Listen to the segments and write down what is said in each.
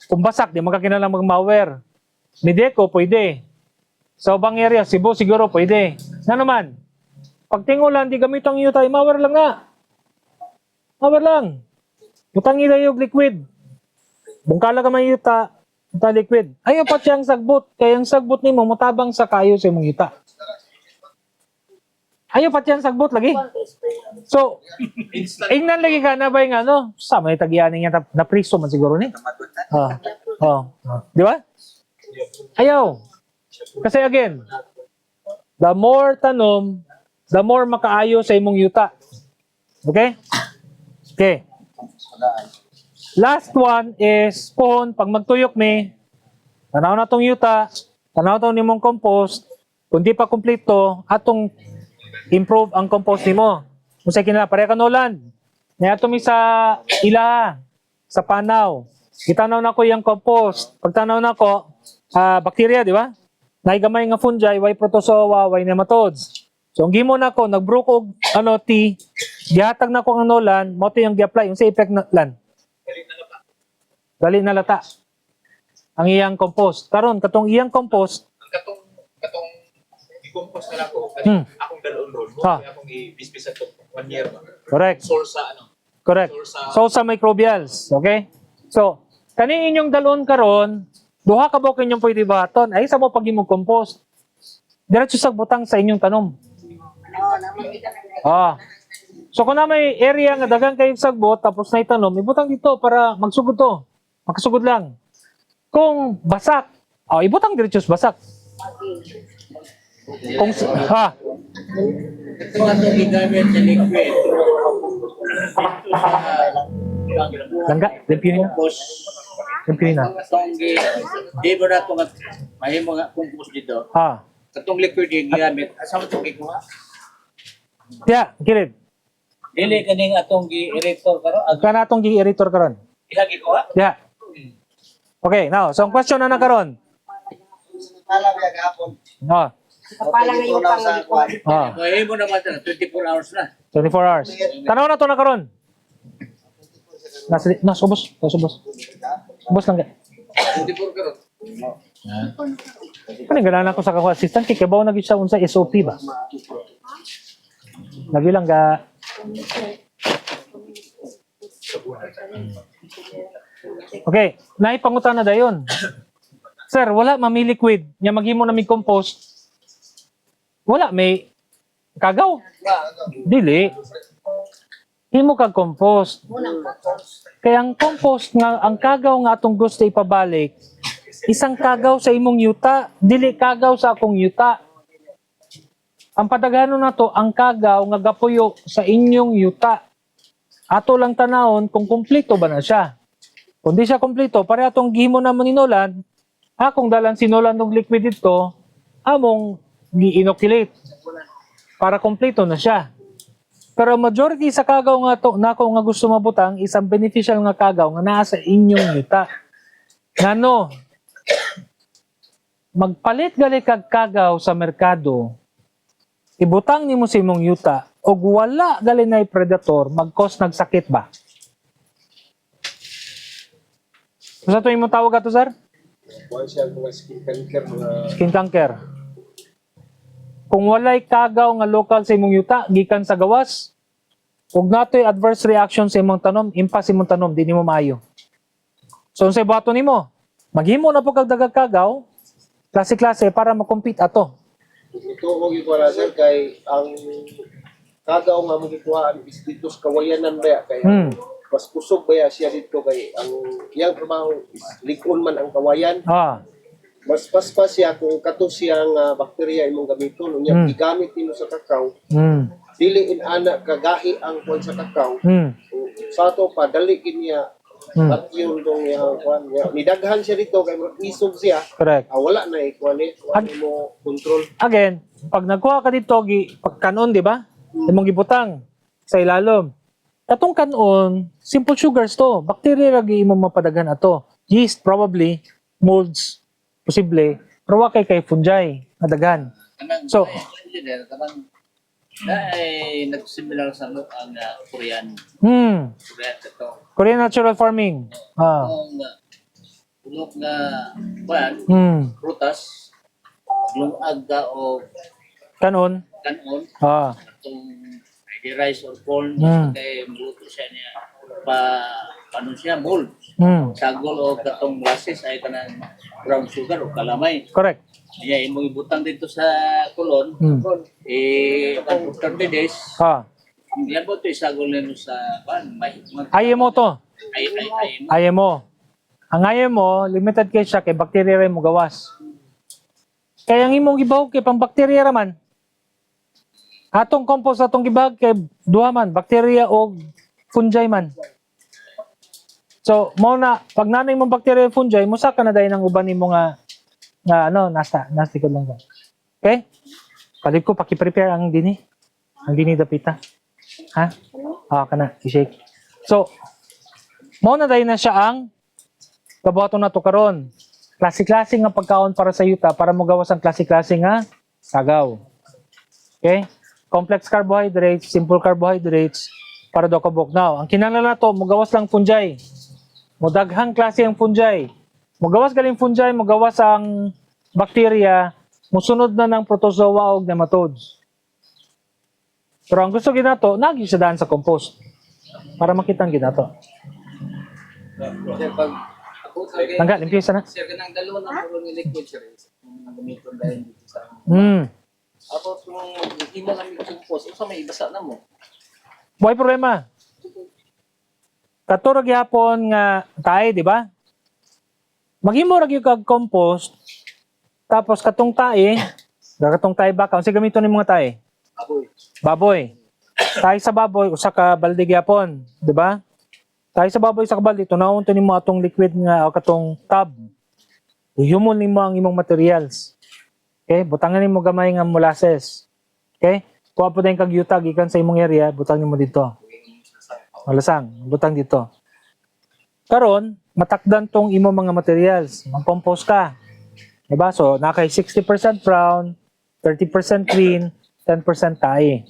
Kung basak, di magkakinalang mag-mower. Mideco, pwede. Sa ubang area, Cebu, siguro pwede. Na naman, pag tingulan, di gamit ang yuta, mower lang nga. Mower lang. Butang ila yung liquid. Bungkala ka may yuta, yuta liquid. Ayaw pa siyang sagbot. Kaya ang sagbot ni mo, matabang sa kayo sa mong yuta. Ayaw pa siyang sagbot lagi. So, ingnan lagi ka na ba yung ano? Sa may tagianin niya na priso man siguro ni. Di ba? Ayaw. Kasi again, the more tanom, the more makaayo sa imong yuta. Okay? Okay. Last one is pohon. Pag magtuyok mi, tanaw na tong yuta, tanaw tong nimong compost, kung di pa kumpleto, atong improve ang compost nimo. Kung sa kinala, pareha ka Nolan. Ngayon mi sa ila, sa panaw. Itanaw na ko yung compost. Pag tanaw na ko, bacteria, di ba? Naigamay nga fungi, way protozoa, way nematodes. So, ang gimo na ko, nag-brew ko, tea, gihatag na ko ang Nolan, mo yung gi-apply, yung sa effect na lan. Dali na lata. Ang iyang compost. Karon katong iyang compost, katong i-compost na lang ko. Akong dalon ron. Kaya akong i-bispis at 1 year ba? correct. Source sa ano? Correct. So sa microbials, okay? So, kani inyong dalon karon, duha ka buok inyong pwede baton. Ay sa mo pag imong compost. Diretso sa butang sa inyong tanom. So kung na may area nga daghang kayong sagbot tapos na itanom, ibutang dito para magsugod to. Makasugod lang. Kung basak, ibutang diretso sa basak. Kung Ito nga itong gigamit sa liquid. langga, limpiyon na. Compost. Limpiyon na. Itong di mo na itong mahimo nga compost dito. Itong liquid yung gigamit. Asa mo itong gikuha? Yeah, kilid. Dili kaning atong gi-irritor karon. Kana atong gi-irritor karon. Iha gikuha? Yeah. Okay, now, so ang question na karon. Alam niya gahapon. Kapala nga yung pangalipuan. Mahimo naman ito. 24 hours na. 24 hours. Tanaw na to na karon. Subos. Subos lang ka. 24 karon. Kaning ganahan ako sa kako assistant kay kabaw nag siya unsa SOP ba? Lagi lang ga Okay, naipangutan na dayon. Sir, wala mami liquid nya maghimo na mig compost. Wala may kagaw. Dili. Himo kag compost. Kaya ang compost nga ang kagaw nga atong gusto ipabalik, isang kagaw sa imong yuta, dili kagaw sa akong yuta. Ang padaghanon nato ang kagaw nga gapuyo sa inyong yuta. Ato lang tanawon kung kumpleto ba na siya. Kung di siya kumpleto, pare atong gihimo na maninolan, akong dalan sinolan ng liquid dito, among gi-inoculate para kumpleto na siya. Pero majority sa kagaw nga to nako nga gusto mabutang isang beneficial nga kagaw nga naa sa inyong yuta. Ngano? Magpalit gali kag kagaw sa merkado. Ibutang nimo sa imong yuta og wala gali nay predator mag-cause nagsakit ba? Sa to imong tawag ato sir? Buwan siya mga skin cancer, mga Skin cancer. Kung walay kagaw nga local sa imong yuta gikan sa gawas, ug natoy adverse reaction sa imong tanom, impas imong tanom di nimo maayo. So unsay bato nimo? Maghimo na po kag dagag kagaw, klase-klase para makompete ato. ito ko gikuha sir kay ang kagaw nga mo gikuhaan is dito sa kawayanan ba kay mas kusog ba siya dito kay ang iyang trabaho is likon man ang kawayan. Mas paspas siya kung kato siyang bakterya imong gamiton unya gigamit nimo sa kakao. Dili in ana kagahi ang kuan sa kakao. Sa to padali niya at yun tong kuan niya. Nidaghan siya dito kay isog siya. Correct. Wala na kuan mo control. Again, pag nagkuha ka dito kanon, di ba? Imong gibutang sa ilalom. Katong kanon, simple sugars to. Bacteria lagi imong mapadaghan ato. Yeast probably, molds posible, pero wa kay fungi na daghan. So, ay nagsimilar sa ang Korean. Korean ito. Korean natural farming. Ulok nga ban, prutas, lungag ka o Kanon. kanon, Ah. itong ID rice or corn, kay buto siya niya paano siya, mold. Sagol o katong molasses ay kanang brown sugar o kalamay. Correct. Iya, imong ibutang dito sa kulon, after 30 days, Ah. yan mo ito isagol nilo sa may IMO to. ay IMO. Ang IMO, limited kay siya kay bacteria rin mo gawas. Kaya ang imong gibawag kay pang bacteria raman. Atong compost atong gibawag kay duha man, bacteria o fungi man. So, mo na pag nanay mong bacteria o fungi, musa ka na dahil ng uban nimo nga nasa ko lang ba. Okay? Palit ko paki-prepare ang dini. Ang dini dapita. Ha? Kana, i-shake. So, mo na dahil na siya ang kabuhaton na to karon. Klase-klase nga pagkaon para sa yuta para mo gawas ang klase-klase nga sagaw. Okay? Complex carbohydrates, simple carbohydrates para do kabuk. Now, ang kinahanglan nato mo gawas lang fungi. Mo daghang klase ang fungi. Mo gawas galing fungi, mo gawas ang bacteria, musunod na ng protozoa o nematodes. Pero ang gusto ginato, nagi siya daan sa compost para makita ang ginato. Sir, pag ako talaga, Tanggal, limpiyesa na. sir, kanang dalawa na ako ng liquid, sir. Gamiton dahil dito sa Ako, kung hindi mo namin compose, isa may ibasa na mo. Buhay problema. Katurag yapon nga tae, di ba? Maghimo ra gyud kag compost. Tapos katong tae ba kaun sa gamiton ni mga tae? Baboy. Tae sa baboy usa ka balde gyapon, di ba? Tae sa baboy sa balde tunawon to nimo atong liquid nga o katong tub. Ihumon nimo ang imong materials. Okay, butangan nimo gamay nga molasses. Okay? Kuha po tayong kagyuta gikan sa imong area, butang nimo dito. Malasang, butang dito. Karon, matakdan tong imo mga materials. Mag-compost ka. Diba? So, nakay 60% brown, 30% clean, 10% tae.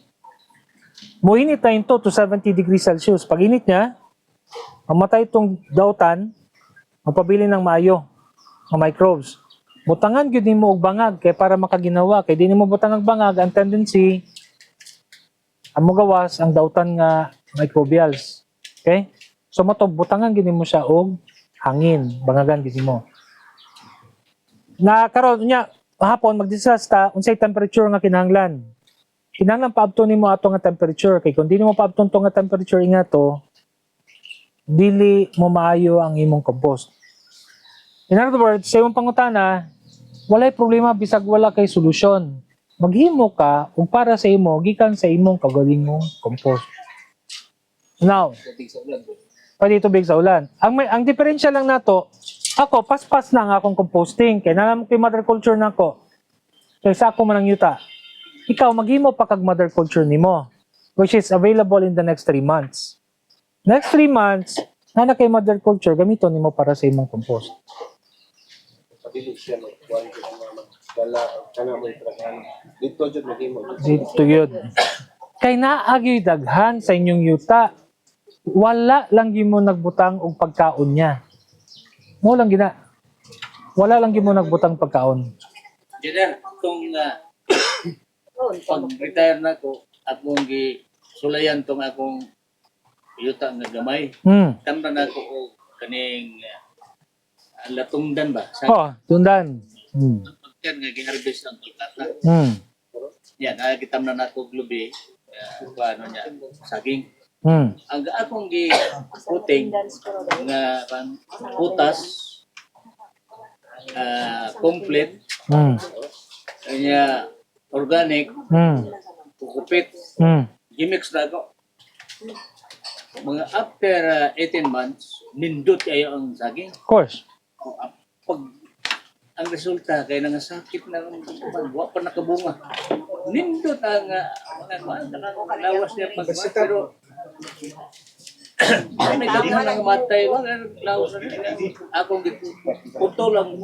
Muinit na ito to 70 degrees Celsius. Pag init niya, mamatay itong dautan, magpabili ng maayo, ng microbes. Butangan gyud nimo og bangag kay para makaginawa kay di nimo butang og bangag ang tendency ang gawas ang dautan nga microbials. Okay? So mato butangan gyud nimo siya og hangin, bangagan gyud nimo. Na karon nya hapon mag-discuss ta unsay temperature nga kinahanglan. Kinahanglan paabton nimo ato nga temperature kay kun di nimo paabton to nga temperature ingato dili mo maayo ang imong compost. In other words, sa imong pangutana, walay problema bisag wala kay solusyon. Maghimo ka kung para sa imo gikan sa imong kagalingong compost. Now, pwede tubig sa ulan. Ang diferensya lang nato, ako paspas na ang akong composting kay nalam ko mother culture nako. Kaysa ako man ang yuta. Ikaw maghimo pa kag mother culture nimo which is available in the next 3 months. Next 3 months, na kay mother culture gamiton nimo para sa imong compost. Pabili siya ng kuwan ko wala kana mo itrakan. Dito jud maghimo. Dito yun. Kay naagyoy daghan sa inyong yuta. Wala lang gyud mo nagbutang og pagkaon niya. Mo lang gina. Wala lang gyud mo nagbutang pagkaon. Jenner, kung pag-retire na ko, akong sulayan tong akong yuta nga gamay. Tanda na ko og kaning latungdan ba? Tundan. Pagkan nga giharvest ang tulkata. Yan, nagitam na nako glubi. Paano niya? Saging. Ang akong puting nga putas, complete, kanya organic, kukupit, gimix na ako. Mga after 18 months, nindot kayo ang saging. Of course. Pag ang resulta kay nangasakit na wa pa nakabunga. Nindot ang mga lawas niya pag pero may daghan lang matay wag lawas na akong puto lang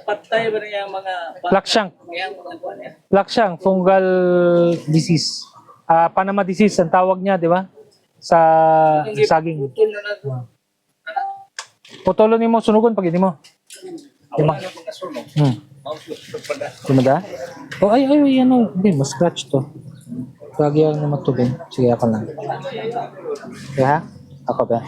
patay ba niya mga Laksyang. Laksyang, fungal disease. Panama disease ang tawag niya, di ba? Sa saging. putol na nato. Putolo nimo sunugon pag hindi mo. Awan na mga sunog. Maususunod pa na. Kumada? Oh, ay, ano. Hindi, mas scratch to. Lagi ang naman to, Ben. Sige, ako lang. Okay, ha? Ako, Ben.